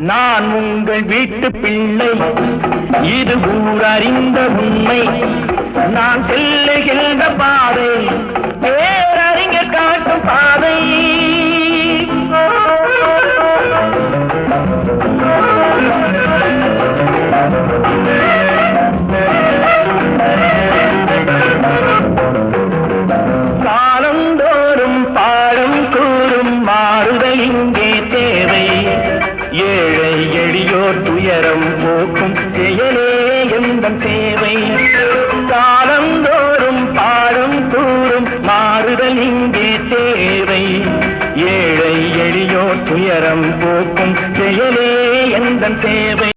நான் உங்கள் வீட்டு பிள்ளை, இது ஊர் அறிந்த உண்மை. நான் செல்லுகின்ற பாதை பேரறிஞர் காட்டும் பாதை. காலந்தோறும் பாடம் கூறும் மாறுதல் இங்கே தேவை. ஏழை எளியோர் துயரம் போக்கும் செயலே எந்தன் சேவை.